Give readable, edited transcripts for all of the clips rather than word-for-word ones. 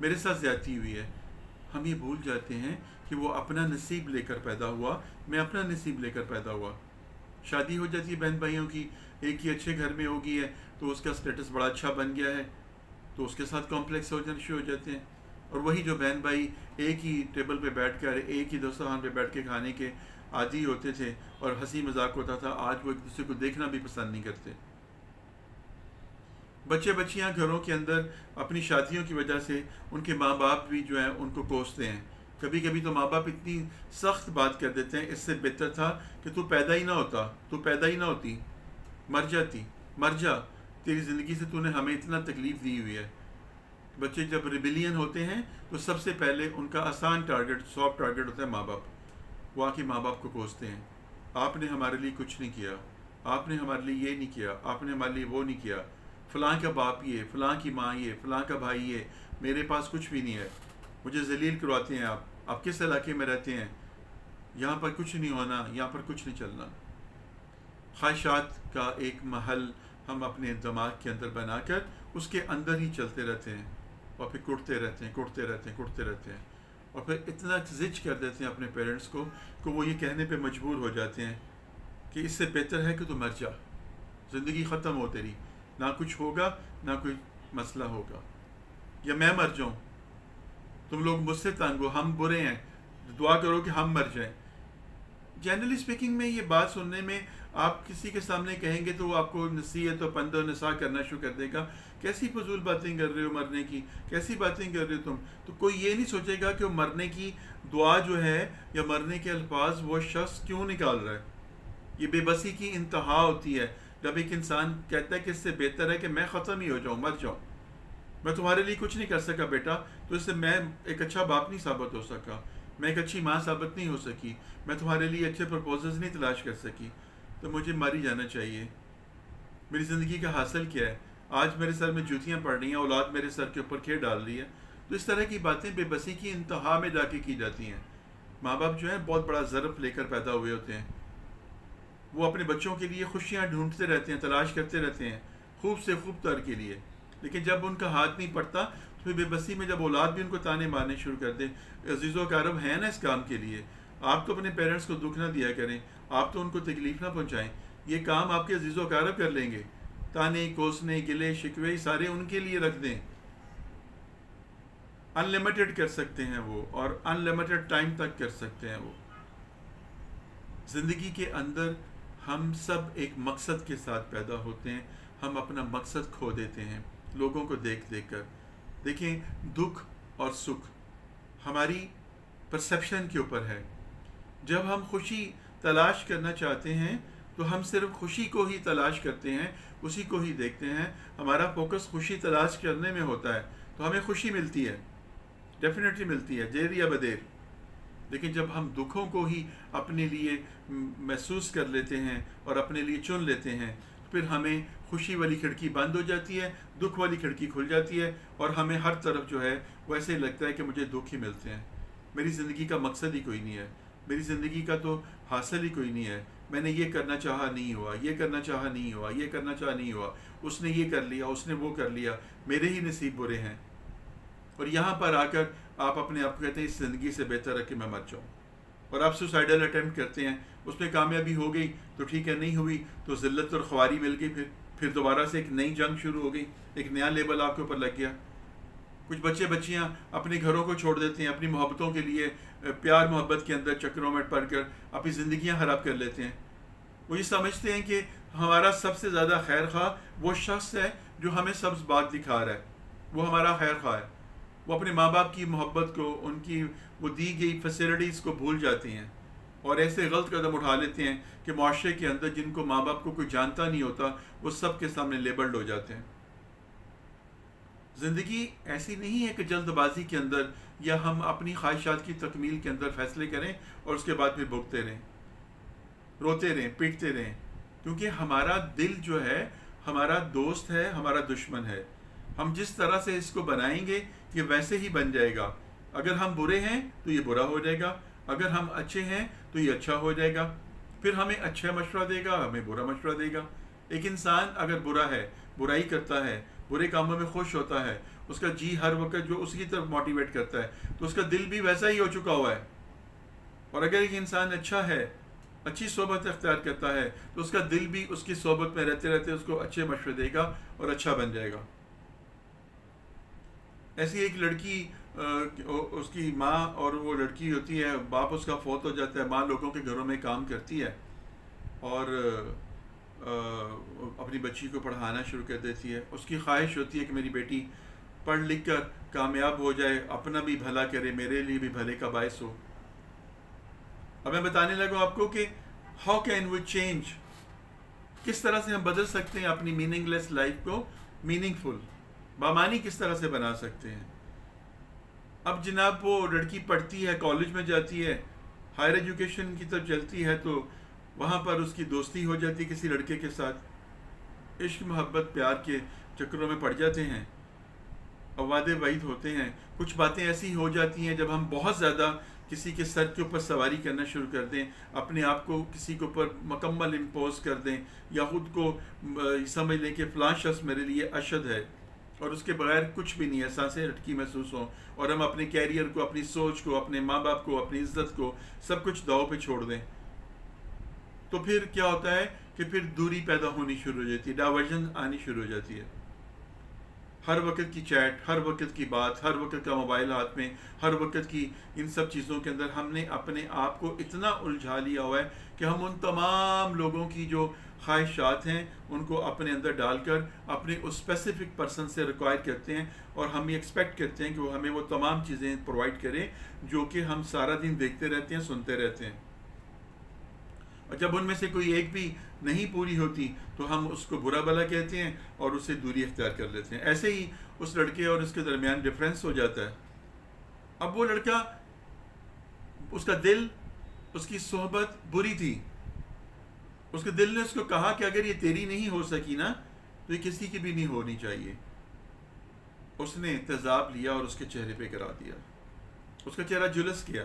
میرے ساتھ زیادتی ہوئی ہے. ہم یہ بھول جاتے ہیں کہ وہ اپنا نصیب لے کر پیدا ہوا, میں اپنا نصیب لے کر پیدا ہوا. شادی ہو جاتی ہے بہن بھائیوں کی, ایک ہی اچھے گھر میں ہوگی ہے تو اس کا اسٹیٹس بڑا اچھا بن گیا ہے, تو اس کے ساتھ کمپلیکس ہو جانا شروع ہو جاتے ہیں. اور وہی جو بہن بھائی ایک ہی ٹیبل پہ بیٹھ کر ایک ہی دسترخوان پہ بیٹھ کے کھانے کے عادی ہوتے تھے اور ہنسی مذاق ہوتا تھا, آج وہ ایک دوسرے کو دیکھنا بھی پسند نہیں کرتے. بچے بچیاں گھروں کے اندر اپنی شادیوں کی وجہ سے ان کے ماں باپ بھی جو ہیں ان کو کوستے ہیں. کبھی کبھی تو ماں باپ اتنی سخت بات کر دیتے ہیں, اس سے بہتر تھا کہ تو پیدا ہی نہ ہوتا, تو پیدا ہی نہ ہوتی, مر جاتی, مر جا, تیری زندگی سے تو نے ہمیں اتنا تکلیف دی ہوئی ہے. بچے جب ریبیلین ہوتے ہیں تو سب سے پہلے ان کا آسان ٹارگٹ, سافٹ ٹارگٹ ہوتا ہے ماں باپ. وہ آ کے ماں باپ کو کوستے ہیں, آپ نے ہمارے لیے کچھ نہیں کیا, آپ نے ہمارے لیے یہ نہیں کیا, آپ نے ہمارے لیے وہ نہیں کیا, فلاں کا باپ یہ, فلاں کی ماں یہ, فلاں کا بھائی یہ, میرے پاس کچھ بھی نہیں ہے, مجھے ذلیل کرواتے ہیں. آپ کس علاقے میں رہتے ہیں, یہاں پر کچھ نہیں ہونا, یہاں پر کچھ نہیں چلنا. خواہشات کا ایک محل ہم اپنے دماغ کے اندر بنا کر اس کے اندر ہی چلتے رہتے ہیں, اور پھر کٹتے رہتے ہیں, کٹتے رہتے ہیں, کٹتے رہتے ہیں, اور پھر اتنا زج کر دیتے ہیں اپنے پیرنٹس کو کہ وہ یہ کہنے پہ مجبور ہو جاتے ہیں کہ اس سے بہتر ہے کہ تو مر جا, زندگی ختم ہو تیری, نہ کچھ ہوگا نہ کوئی مسئلہ ہوگا, یا میں مر جاؤں, تم لوگ مجھ سے تنگ ہو, ہم برے ہیں, دعا کرو کہ ہم مر جائیں. جنرلی اسپیکنگ میں یہ بات سننے میں آپ کسی کے سامنے کہیں گے تو وہ آپ کو نصیحت و پند و نصیحت کرنا شروع کر دے گا, کیسی فضول باتیں کر رہے ہو مرنے کی, کیسی باتیں کر رہے ہو تم. تو کوئی یہ نہیں سوچے گا کہ وہ مرنے کی دعا جو ہے یا مرنے کے الفاظ وہ شخص کیوں نکال رہا ہے. یہ بے بسی کی انتہا ہوتی ہے جب ایک انسان کہتا ہے کہ اس سے بہتر ہے کہ میں ختم ہی ہو جاؤں, مر جاؤں, میں تمہارے لیے کچھ نہیں کر سکا بیٹا, تو اس سے میں ایک اچھا باپ نہیں ثابت ہو سکا, میں ایک اچھی ماں ثابت نہیں ہو سکی, میں تمہارے لیے اچھے پرپوزلز نہیں تلاش کر سکی, تو مجھے مر ہی جانا چاہیے. میری زندگی کا حاصل کیا ہے, آج میرے سر میں جوتیاں پڑ رہی ہیں, اولاد میرے سر کے اوپر کھیر ڈال رہی ہے. تو اس طرح کی باتیں بے بسی کی انتہا میں جا کے کی جاتی ہیں. ماں باپ جو ہیں بہت بڑا ظرف لے کر پیدا ہوئے ہوتے ہیں, وہ اپنے بچوں کے لیے خوشیاں ڈھونڈتے رہتے ہیں, تلاش کرتے رہتے ہیں خوب سے خوب تر کے لیے, لیکن جب ان کا ہاتھ نہیں پڑتا تو پھر بے بسی میں جب اولاد بھی ان کو تانے مارنے شروع کر دے, عزیز و اقارب ہیں نا اس کام کے لیے, آپ تو اپنے پیرنٹس کو دکھ نہ دیا کریں, آپ تو ان کو تکلیف نہ پہنچائیں, یہ کام آپ کے عزیز و اقارب کر لیں گے. تانے کوسنے گلے شکوے سارے ان کے لیے رکھ دیں, ان لمیٹڈ کر سکتے ہیں وہ, اور ان لمیٹڈ ٹائم تک کر سکتے ہیں وہ. زندگی کے اندر ہم سب ایک مقصد کے ساتھ پیدا ہوتے ہیں, ہم اپنا مقصد کھو دیتے ہیں لوگوں کو دیکھ دیکھ کر. دیکھیں, دکھ اور سکھ ہماری پرسیپشن کے اوپر ہے. جب ہم خوشی تلاش کرنا چاہتے ہیں تو ہم صرف خوشی کو ہی تلاش کرتے ہیں, اسی کو ہی دیکھتے ہیں, ہمارا فوکس خوشی تلاش کرنے میں ہوتا ہے, تو ہمیں خوشی ملتی ہے, ڈیفینیٹلی ملتی ہے, دیر یا بدیر. لیکن جب ہم دکھوں کو ہی اپنے لیے محسوس کر لیتے ہیں اور اپنے لیے چن لیتے ہیں, پھر ہمیں خوشی والی کھڑکی بند ہو جاتی ہے, دکھ والی کھڑکی کھل جاتی ہے, اور ہمیں ہر طرف جو ہے وہ ایسے لگتا ہے کہ مجھے دکھ ہی ملتے ہیں. میری زندگی کا مقصد ہی کوئی نہیں ہے, میری زندگی کا تو حاصل ہی کوئی نہیں ہے. میں نے یہ کرنا چاہا نہیں ہوا, یہ کرنا چاہا نہیں ہوا, یہ کرنا چاہا نہیں ہوا, اس نے یہ کر لیا, اس نے وہ کر لیا, میرے ہی نصیب برے ہیں. اور یہاں پر آ کر آپ اپنے آپ کو کہتے ہیں اس زندگی سے بہتر ہے کہ میں مر جاؤں, اور آپ سوسائڈل اٹیمپٹ کرتے ہیں, اس میں کامیابی ہو گئی تو ٹھیک ہے, نہیں ہوئی تو ذلت اور خواری مل گئی, پھر دوبارہ سے ایک نئی جنگ شروع ہو گئی, ایک نیا لیبل آپ کے اوپر لگ گیا. کچھ بچے بچیاں اپنے گھروں کو چھوڑ دیتے ہیں, اپنی محبتوں کے لیے پیار محبت کے اندر چکروں میں پڑ کر اپنی زندگیاں خراب کر لیتے ہیں. وہ یہ سمجھتے ہیں کہ ہمارا سب سے زیادہ خیر خواہ وہ شخص ہے جو ہمیں سبز باغ دکھا رہا ہے, وہ ہمارا خیر خواہ ہے. وہ اپنے ماں باپ کی محبت کو, ان کی وہ دی گئی فیسلٹیز کو بھول جاتی ہیں, اور ایسے غلط قدم اٹھا لیتے ہیں کہ معاشرے کے اندر جن کو ماں باپ کو کوئی جانتا نہیں ہوتا وہ سب کے سامنے لیبلڈ ہو جاتے ہیں. زندگی ایسی نہیں ہے کہ جلد بازی کے اندر یا ہم اپنی خواہشات کی تکمیل کے اندر فیصلے کریں اور اس کے بعد پھر بھگتے رہیں, روتے رہیں, پیٹتے رہیں. کیونکہ ہمارا دل جو ہے ہمارا دوست ہے, ہمارا دشمن ہے. ہم جس طرح سے اس کو بنائیں گے یہ ویسے ہی بن جائے گا. اگر ہم برے ہیں تو یہ برا ہو جائے گا, اگر ہم اچھے ہیں تو یہ اچھا ہو جائے گا. پھر ہمیں اچھا مشورہ دے گا, ہمیں برا مشورہ دے گا. ایک انسان اگر برا ہے, برائی کرتا ہے, برے کاموں میں خوش ہوتا ہے، اس کا جی ہر وقت جو اس کی طرف موٹیویٹ کرتا ہے، تو اس کا دل بھی ویسا ہی ہو چکا ہوا ہے. اور اگر ایک انسان اچھا ہے، اچھی صحبت اختیار کرتا ہے، تو اس کا دل بھی اس کی صحبت میں رہتے رہتے اس کو اچھے مشورے دے گا اور اچھا بن جائے گا. ایسی ایک لڑکی، اس کی ماں اور وہ لڑکی ہوتی ہے، باپ اس کا فوت ہو جاتا ہے، ماں لوگوں کے گھروں میں کام کرتی ہے اور اپنی بچی کو پڑھانا شروع کر دیتی ہے. اس کی خواہش ہوتی ہے کہ میری بیٹی پڑھ لکھ کر کامیاب ہو جائے، اپنا بھی بھلا کرے، میرے لیے بھی بھلے کا باعث ہو. اب میں بتانے لگا آپ کو کہ ہاؤ کین وی چینج، کس طرح سے ہم بدل سکتے ہیں اپنی میننگ لیس لائف کو میننگ فل، بامانی کس طرح سے بنا سکتے ہیں. اب جناب وہ لڑکی پڑھتی ہے، کالج میں جاتی ہے، ہائر ایجوکیشن کی طرف چلتی ہے، تو وہاں پر اس کی دوستی ہو جاتی ہے کسی لڑکے کے ساتھ. عشق محبت پیار کے چکروں میں پڑ جاتے ہیں، وعدے وعید ہوتے ہیں. کچھ باتیں ایسی ہو جاتی ہیں جب ہم بہت زیادہ کسی کے سر کے اوپر سواری کرنا شروع کر دیں، اپنے آپ کو کسی کے اوپر مکمل امپوز کر دیں، یا خود کو سمجھ لیں کہ فلاں شخص میرے لیے اشد ہے اور اس کے بغیر کچھ بھی نہیں ہے، سانسیں لٹکی محسوس ہوں، اور ہم اپنے کیریئر کو، اپنی سوچ کو، اپنے ماں باپ کو، اپنی عزت کو، سب کچھ داؤ پہ چھوڑ دیں. تو پھر کیا ہوتا ہے کہ پھر دوری پیدا ہونی شروع ہو جاتی ہے، ڈائیورژن آنی شروع ہو جاتی ہے. ہر وقت کی چیٹ، ہر وقت کی بات، ہر وقت کا موبائل ہاتھ میں، ہر وقت کی ان سب چیزوں کے اندر ہم نے اپنے آپ کو اتنا الجھا لیا ہوا ہے کہ ہم ان تمام لوگوں کی جو خواہشات ہیں ان کو اپنے اندر ڈال کر اپنے اس اسپیسیفک پرسن سے ریکوائر کرتے ہیں، اور ہم یہ ایکسپیکٹ کرتے ہیں کہ وہ ہمیں وہ تمام چیزیں پرووائڈ کرے جو کہ ہم سارا دن دیکھتے رہتے ہیں، سنتے رہتے ہیں. اور جب ان میں سے کوئی ایک بھی نہیں پوری ہوتی تو ہم اس کو برا بھلا کہتے ہیں اور اس سے دوری اختیار کر لیتے ہیں. ایسے ہی اس لڑکے اور اس کے درمیان ڈفرینس ہو جاتا ہے. اب وہ لڑکا، اس کا دل، اس کی صحبت بری تھی، اس کے دل نے اس کو کہا کہ اگر یہ تیری نہیں ہو سکی نا تو یہ کسی کی بھی نہیں ہونی چاہیے. اس نے تیزاب لیا اور اس کے چہرے پہ گرا دیا. اس کا چہرہ جلس گیا،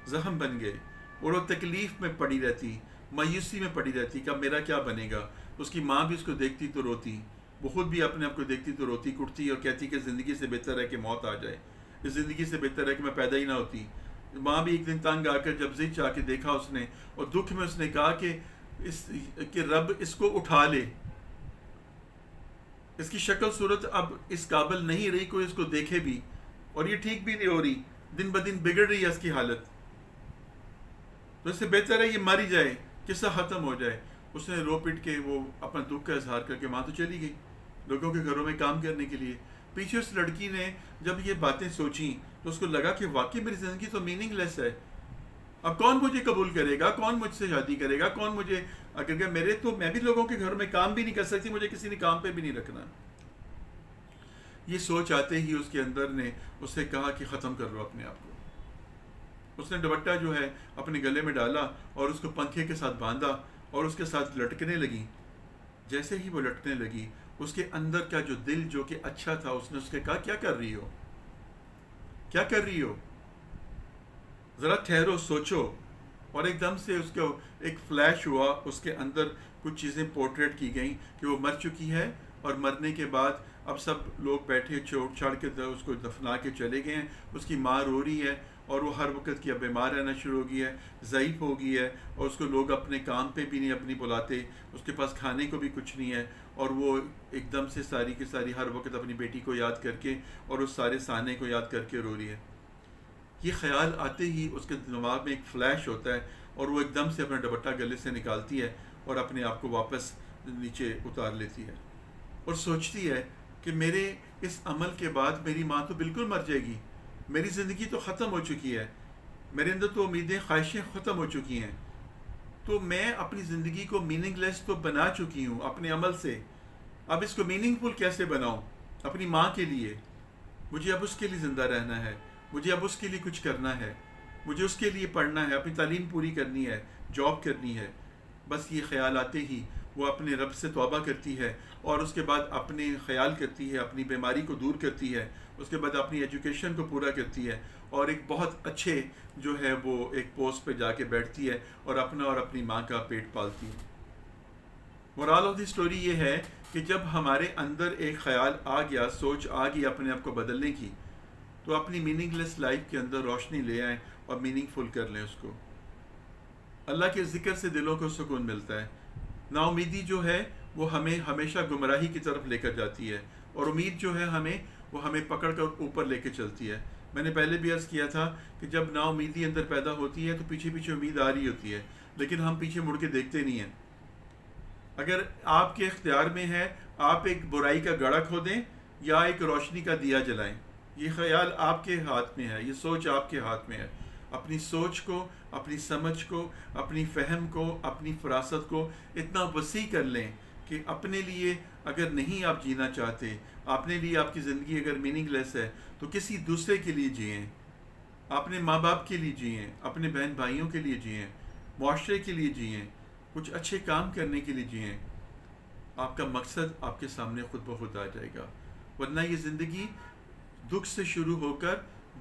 زخم بن گئے، اور وہ تکلیف میں پڑی رہتی، مایوسی میں پڑی رہتی کہ اب میرا کیا بنے گا. اس کی ماں بھی اس کو دیکھتی تو روتی، وہ خود بھی اپنے آپ کو دیکھتی تو روتی کٹتی اور کہتی کہ زندگی سے بہتر ہے کہ موت آ جائے، اس زندگی سے بہتر ہے کہ میں پیدا ہی نہ ہوتی. ماں بھی ایک دن تنگ آ کر جب زد چاہ کے دیکھا اس نے، اور دکھ میں اس نے کہا کہ رب اس کو اٹھا لے، اس کی شکل صورت اب اس قابل نہیں رہی کوئی اس کو دیکھے بھی، اور یہ ٹھیک بھی نہیں ہو رہی، دن بدن بگڑ رہی ہے اس کی حالت، تو اس سے بہتر ہے یہ مر ہی جائے، قصہ ختم ہو جائے. اس نے رو پٹ کے وہ اپنا دکھ کا اظہار کر کے ماں تو چلی گئی لوگوں کے گھروں میں کام کرنے کے لیے. پیچھے اس لڑکی نے جب یہ باتیں سوچیں تو اس کو لگا کہ واقعی میری زندگی تو میننگ لیس ہے. اب کون مجھے قبول کرے گا، کون مجھ سے شادی کرے گا، کون مجھے، اگر میرے تو میں بھی لوگوں کے گھروں میں کام بھی نہیں کر سکتی، مجھے کسی نے کام پہ بھی نہیں رکھنا. یہ سوچ آتے ہی اس کے اندر نے اس سے کہا کہ ختم کر لو اپنے آپ کو. اس نے دوپٹہ جو ہے اپنے گلے میں ڈالا اور اس کو پنکھے کے ساتھ باندھا اور اس کے ساتھ لٹکنے لگی. جیسے ہی وہ لٹکنے لگی، اس کے اندر کا جو دل جو کہ اچھا تھا، اس نے اس کے کہا کیا کر رہی ہو، کیا کر رہی ہو، ذرا ٹھہرو، سوچو. اور ایک دم سے اس کو ایک فلیش ہوا، اس کے اندر کچھ چیزیں پورٹریٹ کی گئیں کہ وہ مر چکی ہے، اور مرنے کے بعد اب سب لوگ بیٹھے چھوڑ چھاڑ کے اس کو دفنا کے چلے گئے ہیں. اس کی ماں رو رہی ہے اور وہ ہر وقت کی اب بیمار رہنا شروع ہو گئی ہے، ضعیف ہو گئی ہے، اور اس کو لوگ اپنے کام پہ بھی نہیں اپنی بلاتے، اس کے پاس کھانے کو بھی کچھ نہیں ہے، اور وہ ایک دم سے ساری کی ساری ہر وقت اپنی بیٹی کو یاد کر کے اور اس سارے سانے کو یاد کر کے رو رہی ہے. یہ خیال آتے ہی اس کے دماغ میں ایک فلیش ہوتا ہے، اور وہ ایک دم سے اپنا دوپٹہ گلے سے نکالتی ہے اور اپنے آپ کو واپس نیچے اتار لیتی ہے، اور سوچتی ہے کہ میرے اس عمل کے بعد میری ماں تو بالکل مر جائے گی، میری زندگی تو ختم ہو چکی ہے، میرے اندر تو امیدیں، خواہشیں ختم ہو چکی ہیں، تو میں اپنی زندگی کو میننگ لیس تو بنا چکی ہوں اپنے عمل سے، اب اس کو میننگ فل کیسے بناؤں اپنی ماں کے لیے. مجھے اب اس کے لیے زندہ رہنا ہے، مجھے اب اس کے لیے کچھ کرنا ہے، مجھے اس کے لیے پڑھنا ہے، اپنی تعلیم پوری کرنی ہے، جاب کرنی ہے. بس یہ خیال آتے ہی وہ اپنے رب سے توبہ کرتی ہے، اور اس کے بعد اپنے خیال کرتی ہے، اپنی بیماری کو دور کرتی ہے، اس کے بعد اپنی ایجوکیشن کو پورا کرتی ہے، اور ایک بہت اچھے جو ہے وہ ایک پوسٹ پہ جا کے بیٹھتی ہے اور اپنا اور اپنی ماں کا پیٹ پالتی ہے. مورال آف دی اسٹوری یہ ہے کہ جب ہمارے اندر ایک خیال آ گیا، سوچ آ گئی اپنے آپ کو بدلنے کی، تو اپنی میننگ لیس لائف کے اندر روشنی لے آئیں اور میننگ فل کر لیں اس کو. اللہ کے ذکر سے دلوں کو سکون ملتا ہے. نا امیدی جو ہے وہ ہمیں ہمیشہ گمراہی کی طرف لے کر جاتی ہے، اور امید جو ہے وہ ہمیں پکڑ کر اوپر لے کے چلتی ہے. میں نے پہلے بھی عرض کیا تھا کہ جب نا امیدی اندر پیدا ہوتی ہے تو پیچھے پیچھے امید آ رہی ہوتی ہے، لیکن ہم پیچھے مڑ کے دیکھتے نہیں ہیں. اگر آپ کے اختیار میں ہے، آپ ایک برائی کا گڑھا کھودیں یا ایک روشنی کا دیا جلائیں. یہ خیال آپ کے ہاتھ میں ہے، یہ سوچ آپ کے ہاتھ میں ہے. اپنی سوچ کو، اپنی سمجھ کو، اپنی فہم کو، اپنی فراست کو اتنا وسیع کر لیں کہ اپنے لیے اگر نہیں آپ جینا چاہتے، اپنے لیے آپ کی زندگی اگر میننگ لیس ہے، تو کسی دوسرے کے لیے جئیں. اپنے ماں باپ کے لیے جئیں، اپنے بہن بھائیوں کے لیے جئیں، معاشرے کے لیے جئیں، کچھ اچھے کام کرنے کے لیے جئیں. آپ کا مقصد آپ کے سامنے خود بخود آ جائے گا. ورنہ یہ زندگی دکھ سے شروع ہو کر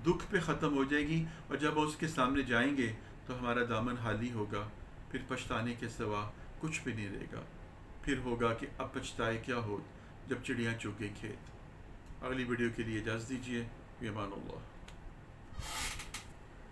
دکھ پہ ختم ہو جائے گی، اور جب اس کے سامنے جائیں گے تو ہمارا دامن خالی ہوگا. پھر پچھتانے کے سوا کچھ بھی نہیں رہے گا. پھر ہوگا کہ اب پچھتائے کیا ہو جب چڑیاں چوکے کھیت. اگلی ویڈیو کے لیے اجازت دیجیے. فی امان اللہ.